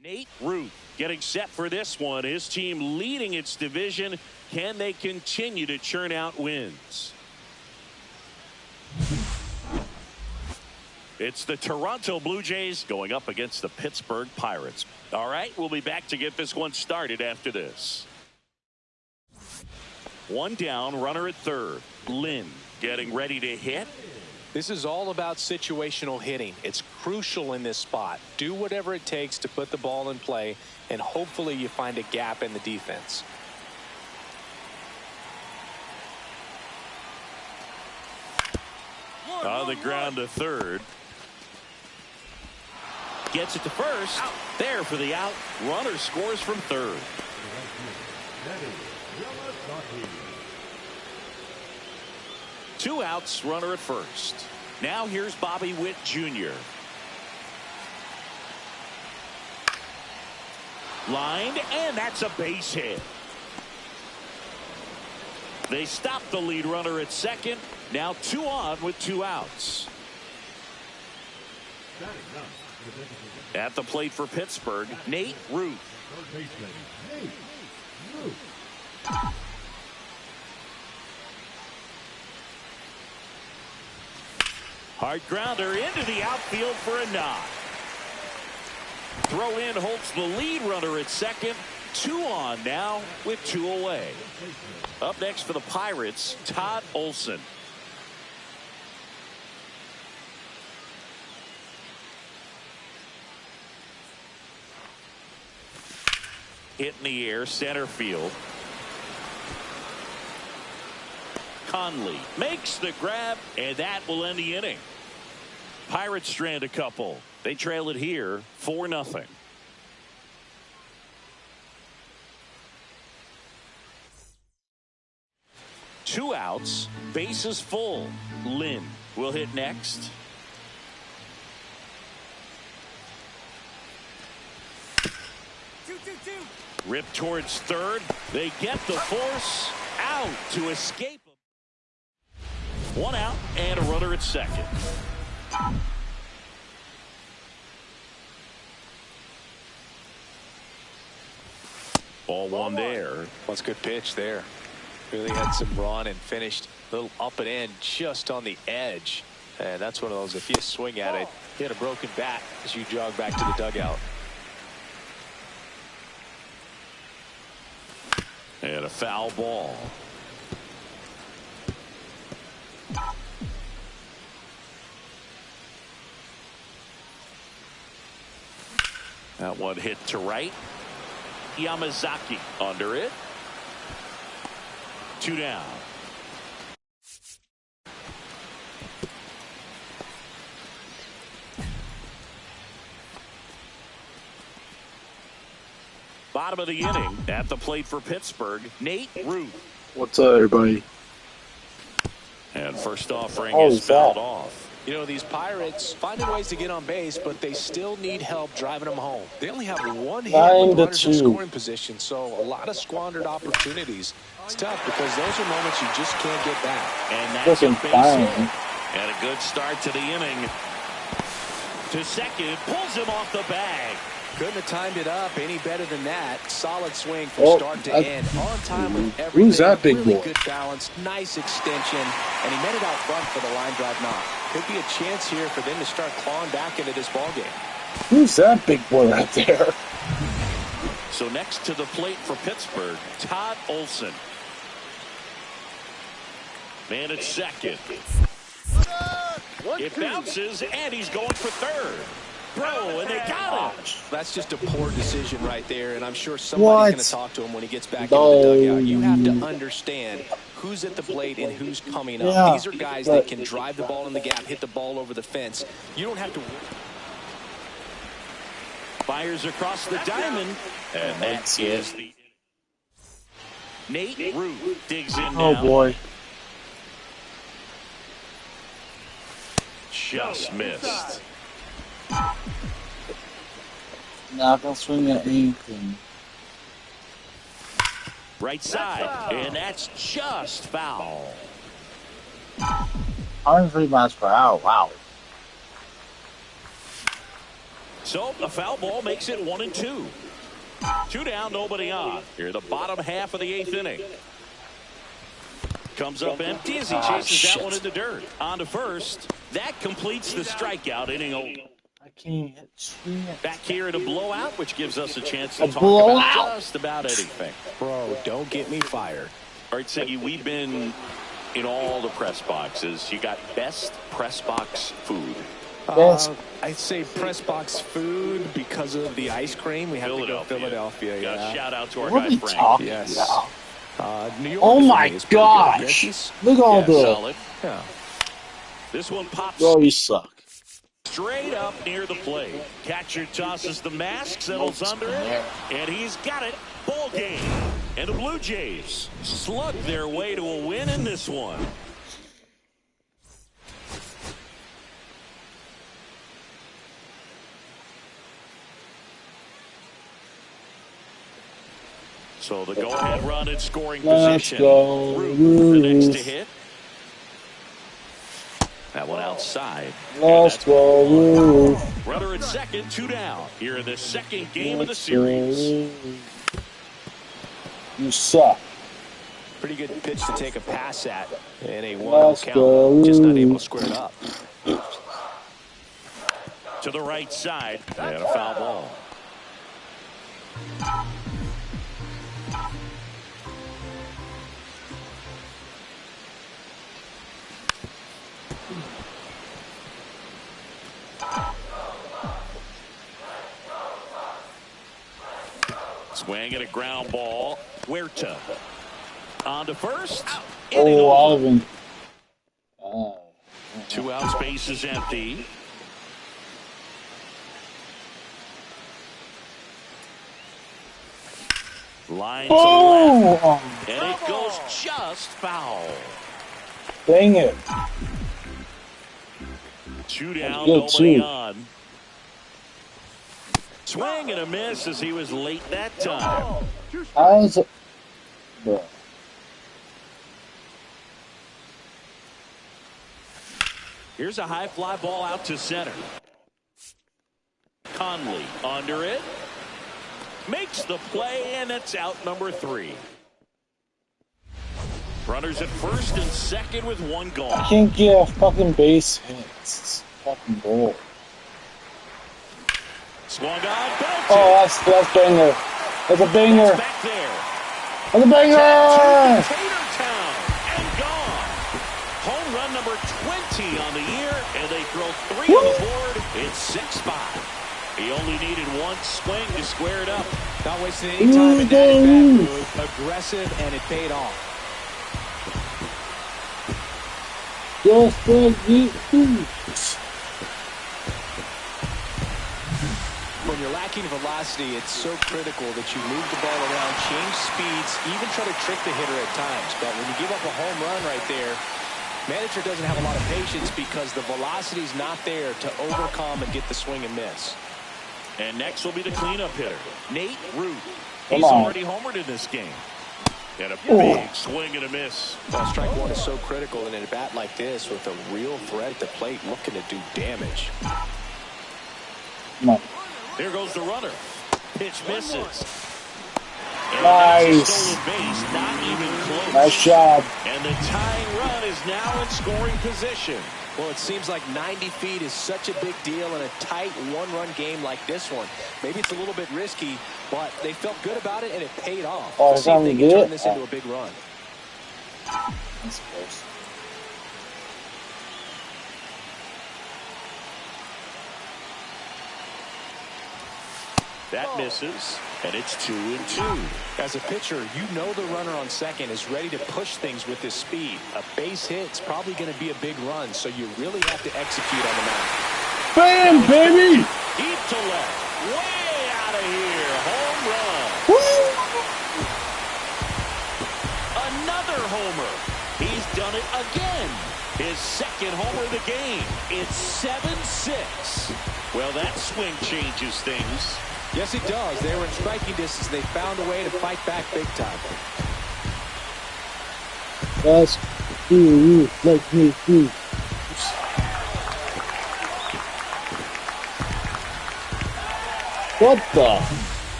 Nate Ruth getting set for this one. His team leading its division. Can they continue to churn out wins? It's the Toronto Blue Jays going up against the Pittsburgh Pirates. All right, we'll be back to get this one started after this. One down, runner at third. Lynn getting ready to hit. This is all about situational hitting. It's crucial in this spot. Do whatever it takes to put the ball in play, and hopefully you find a gap in the defense. On the ground to third. Gets it to first. Out. There for the out. Runner scores from third. Two outs, runner at first. Now here's Bobby Witt Jr. Lined, and that's a base hit. They stop the lead runner at second. Now 2 on with 2 outs. At the plate for Pittsburgh, Nate Ruth. Hard grounder into the outfield for a knock. Throw in holds the lead runner at second. 2 on now with 2 away. Up next for the Pirates, Todd Olson. Hit in the air, center field. Conley makes the grab, and that will end the inning. Pirates strand a couple. They trail it here 4-0. Two outs, bases full. Lynn will hit next. Rip towards third. They get the force out to escape. 1 out and a runner at second. Ball 1 there. That's a good pitch there. Really had some run and finished a little up and in just on the edge. And that's one of those, if you swing at it, hit a broken bat as you jog back to the dugout. And a foul ball. That one hit to right. Yamazaki under it. 2 down. Bottom of the inning. At the plate for Pittsburgh, Nate Ruth. What's up, everybody? And first offering is fouled off. You know, these Pirates finding ways to get on base, but they still need help driving them home. They only have 1 hit with runners in scoring position, so a lot of squandered opportunities. It's tough because those are moments you just can't get back. And that's a base hit. And a good start to the inning. To second, pulls him off the bag. Couldn't have timed it up any better than that. Solid swing from start to end. On time with everything. Who's that big really boy? Good balance, nice extension, and he met it out front for the line drive knock. Could be a chance here for them to start clawing back into this ball game. Who's that big boy right there? So next to the plate for Pittsburgh, Todd Olson. Man at second. It bounces, and he's going for third. Throw, and they got him. That's just a poor decision right there, and I'm sure somebody's going to talk to him when he gets back into the dugout. You have to understand who's at the plate and who's coming up. Yeah, these are guys that can drive the ball in the gap, hit the ball over the fence. You don't have to. Fires across the diamond, and that is the. Nate Ruth digs in now. Oh boy. Just missed. Not gonna swing at anything. Right side, and that's just foul. 103 miles per hour. Wow. So a foul ball makes it 1-2. 2 down, nobody on. Here, the bottom half of the 8th inning. Comes up empty as he chases that one in the dirt. On to first. That completes the strikeout inning. I can't hit shit. Back here in a blowout, which gives us a chance to talk about just about anything. Bro, don't get me fired. All right, Siggy, we've been in all the press boxes. You got best press box food. I'd say press box food because of the ice cream. We have to go Philadelphia. Yeah. Shout out to our What are guy you Frank. talking Yes. about? New York. Oh my gosh! Look at all the. Solid. Yeah. This one pops Oh, you suck. straight up near the plate. Catcher tosses the mask, settles under it, and he's got it. Ball game. And the Blue Jays slug their way to a win in this one. So the go-ahead run in scoring Let's position. go. The next to hit. That one outside. Let's go. Runner at second, 2 down. Here in the second game of the series. You suck. Pretty good pitch to take a pass at. And a 1-0 count. Just not able to square it up. To the right side. And a foul ball. Swing at a ground ball. Huerta on to first. Oh, Alvin. 2 out, space is empty. Line to left, and it goes just foul. Dang it. 2 down, nobody on. Swing and a miss as he was late that time. Bro. Here's a high fly ball out to center. Conley under it. Makes the play, and it's out number 3. Runners at first and second with 1 gone. I can't get a fucking base hit. It's fucking bull. Swung on, belted. Oh, that's banger. That's a banger. That's back there. That's a banger. Tatertown and gone. Home run number 20 on the year, and they throw 3 on the board. It's 6-5. He only needed 1 swing to square it up. Not wasting any time in that at-bat move. Aggressive, and it paid off. Just like you. When you're lacking velocity, it's so critical that you move the ball around, change speeds, even try to trick the hitter at times. But when you give up a home run right there, manager doesn't have a lot of patience because the velocity's not there to overcome and get the swing and miss. And next will be the cleanup hitter, Nate Root. He's already homered in this game. And a big swing and a miss. Well, strike 1 is so critical in a bat like this with a real threat at the plate looking to do damage. Come on. There goes the runner. Pitch misses. And Nice. stolen base, not even close. Nice job. And the tying run is now in scoring position. Well, it seems like 90 feet is such a big deal in a tight 1-run game like this one. Maybe it's a little bit risky, but they felt good about it, and it paid off. Oh, Let's see if they can turn this into a big run. That's close. That misses, and it's 2-2. As a pitcher, you know the runner on second is ready to push things with his speed. A base hit's probably going to be a big run, so you really have to execute on the mound. Bam, baby! Deep to left, way out of here, home run. Woo! Another homer. He's done it again. His second homer of the game. It's 7-6. Well, that swing changes things. Yes, it does. They were in striking distance. They found a way to fight back big time. Let's do like me too. What the?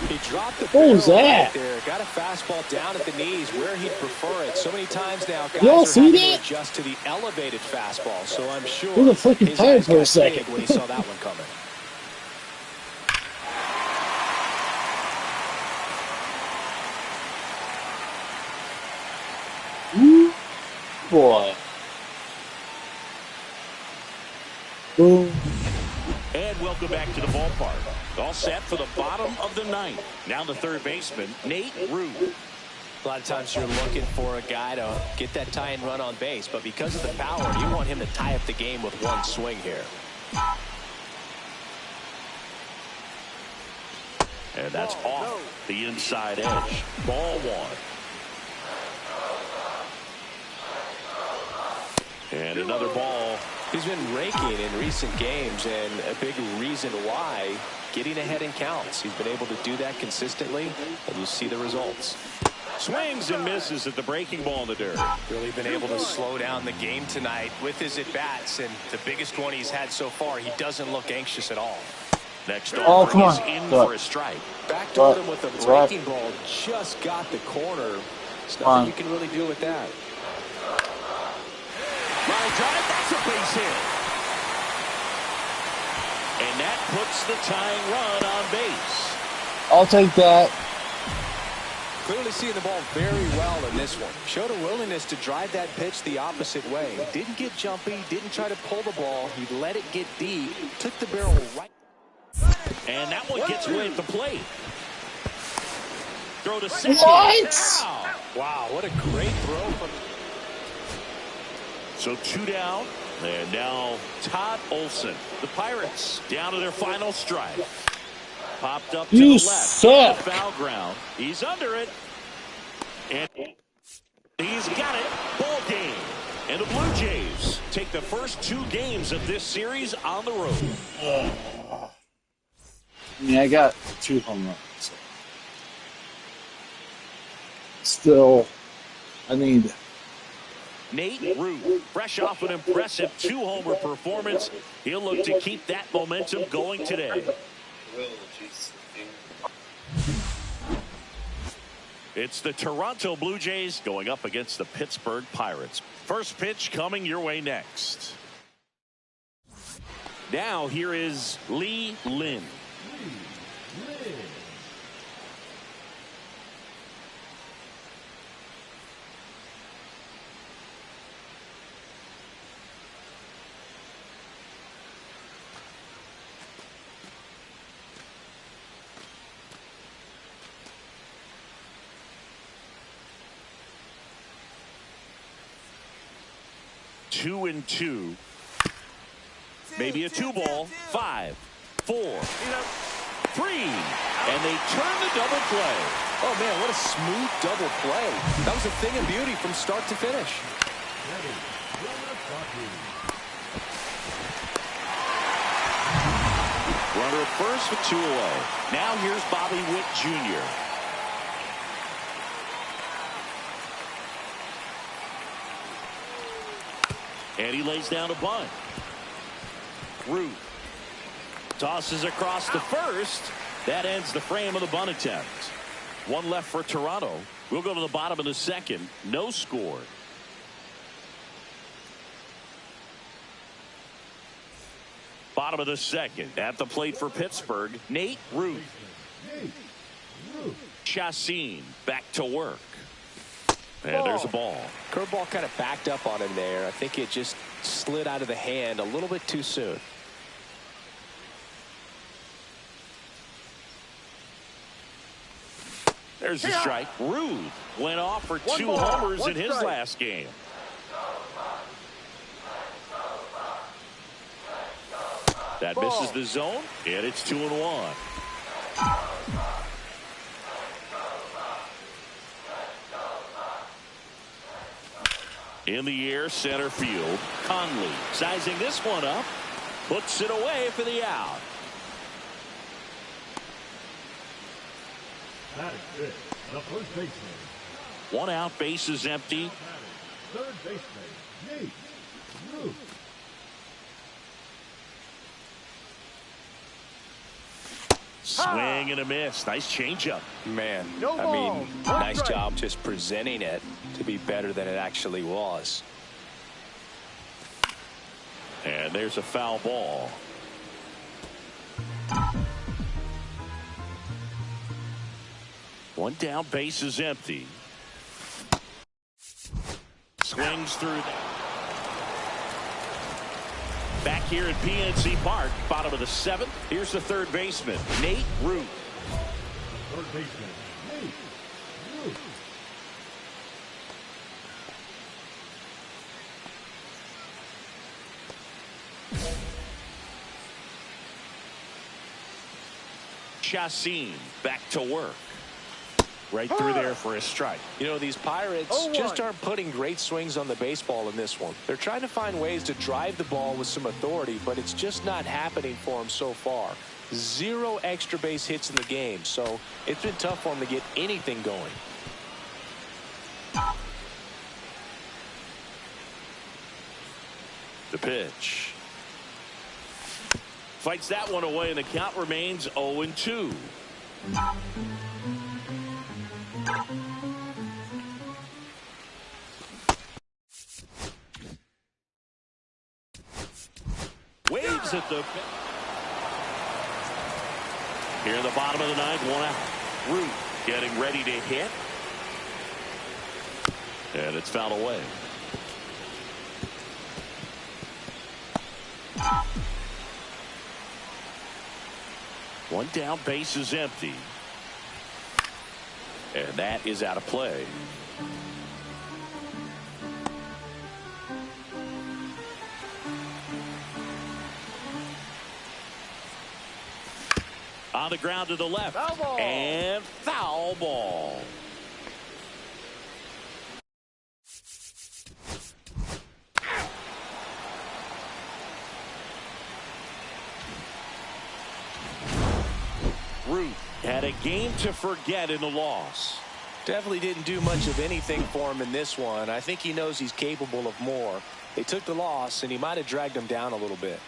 He dropped the What was barrel that? right there. Got a fastball down at the knees where he'd prefer it. So many times now, guys Y'all are see having that? to adjust to the elevated fastball. So I'm sure He was freaking his tired eyes for a got second. big when he saw that one coming. Woo, boy. Boom. And welcome back to the ballpark. All set for the bottom of the ninth. Now the third baseman, Nate Root. A lot of times you're looking for a guy to get that tie-in run on base, but because of the power, you want him to tie up the game with one swing here. And that's off the inside edge. Ball 1. And another ball He's been raking in recent games, and a big reason why, getting ahead in counts. He's been able to do that consistently, and you see the results. Swings and misses at the breaking ball in the dirt. Really been able to slow down the game tonight with his at-bats, and the biggest one he's had so far, he doesn't look anxious at all. Next Oh, over come on. is in for a strike. Back toward him with a breaking ball, just got the corner. There's nothing you can really do with that. Line drive, that's a base hit. And that puts the tying run on base. I'll take that. Clearly seeing the ball very well in this one. Showed a willingness to drive that pitch the opposite way. Didn't get jumpy, didn't try to pull the ball. He let it get deep, took the barrel right. And that one gets away at the plate. Throw to second. What? Wow, what a great throw from. So 2 down, and now Todd Olson. The Pirates down to their final strike. Popped up to You the left. suck. Foul ground. He's under it. And he's got it. Ball game. And the Blue Jays take the first 2 games of this series on the road. I mean, I got 2 home runs. So. Still, I need. Nate Root, fresh off an impressive 2-homer performance. He'll look to keep that momentum going today. It's the Toronto Blue Jays going up against the Pittsburgh Pirates. First pitch coming your way next. Now here is Lee Lin. 2-2. Maybe a 2-ball. 5, 4, 3. And they turn the double play. Oh, man, what a smooth double play. That was a thing of beauty from start to finish. Runner at first with 2 away. Now here's Bobby Witt Jr. And he lays down a bunt. Root tosses across to first. That ends the frame of the bunt attempt. 1 left for Toronto. We'll go to the bottom of the second. No score. Bottom of the second. At the plate for Pittsburgh, Nate Root. Chassin back to work. And there's a ball. Curveball kind of backed up on him there. I think it just slid out of the hand a little bit too soon. There's the strike. Rude went off for 2 homers in his last game. That misses the zone, and it's 2-1. In the air, center field. Conley sizing this one up. Puts it away for the out. That is good. The first baseman. 1 out, base is empty. Third baseman, Nate Root. Swing and a miss. Nice changeup. Man, No I mean, ball. nice job just presenting it to be better than it actually was. And there's a foul ball. One down, base is empty. Swings through that. Back here at PNC Park, bottom of the 7th. Here's the third baseman, Nate Root. Third baseman, Nate Root. Chassin back to work. Right through there for a strike. You know, these Pirates just aren't putting great swings on the baseball in this one. They're trying to find ways to drive the ball with some authority, but it's just not happening for them so far. 0 extra base hits in the game, so it's been tough for them to get anything going. The pitch. Fights that one away, and the count remains 0-2. Waves at the... Here in the bottom of the ninth, 1 out. Root getting ready to hit. And it's fouled away. One down, base is empty. And that is out of play. On the ground to the left. Foul ball. And foul ball. Root had a game to forget in the loss. Definitely didn't do much of anything for him in this one. I think he knows he's capable of more. They took the loss, and he might have dragged him down a little bit.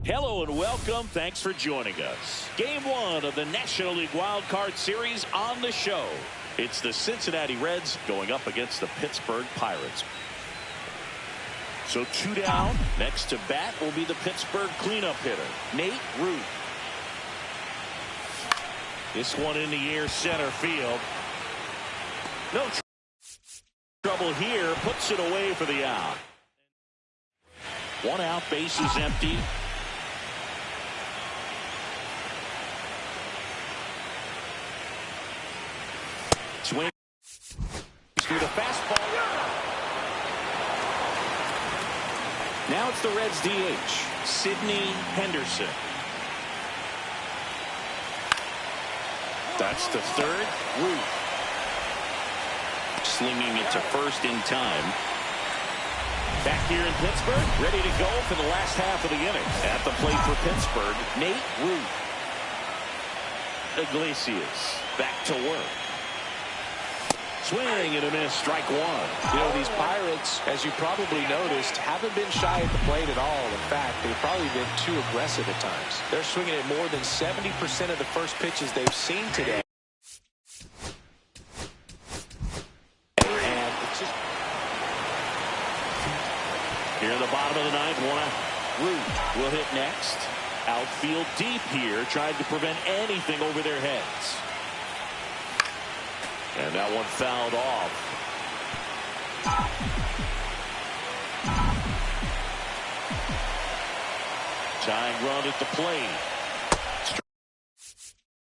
Hello and welcome. Thanks for joining us. Game 1 of the National League Wild Card Series on the show. It's the Cincinnati Reds going up against the Pittsburgh Pirates. So 2 down. Next to bat will be the Pittsburgh cleanup hitter, Nate Root. This one in the air, center field. No trouble here. Puts it away for the out. 1 out, base is empty. Swing through the fastball. Now it's the Reds DH, Sidney Henderson. That's the third. Root slinging it to first in time. Back here in Pittsburgh, ready to go for the last half of the inning. At the plate for Pittsburgh, Nate Root. Iglesias back to work. Swing and a miss, strike 1. You know, these Pirates, as you probably noticed, haven't been shy at the plate at all. In fact, they've probably been too aggressive at times. They're swinging at more than 70% of the first pitches they've seen today. And it's just... Here in the bottom of the ninth, 1 out. Root will hit next. Outfield deep here, tried to prevent anything over their heads. And that one fouled off. Tying run at the plate.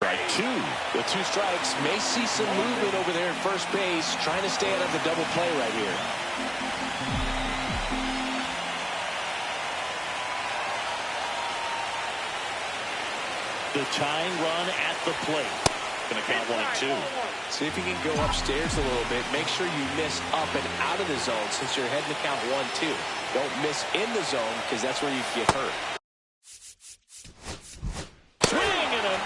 Strike 2. The 2 strikes may see some movement over there at first base, trying to stay out of the double play right here. The tying run at the plate. Going to count 1 and 2. See if you can go upstairs a little bit. Make sure you miss up and out of the zone since you're heading to count 1-2. Don't miss in the zone because that's where you get hurt. Swing and a...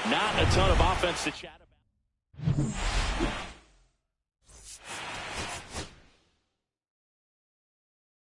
Not a ton of offense to chat about.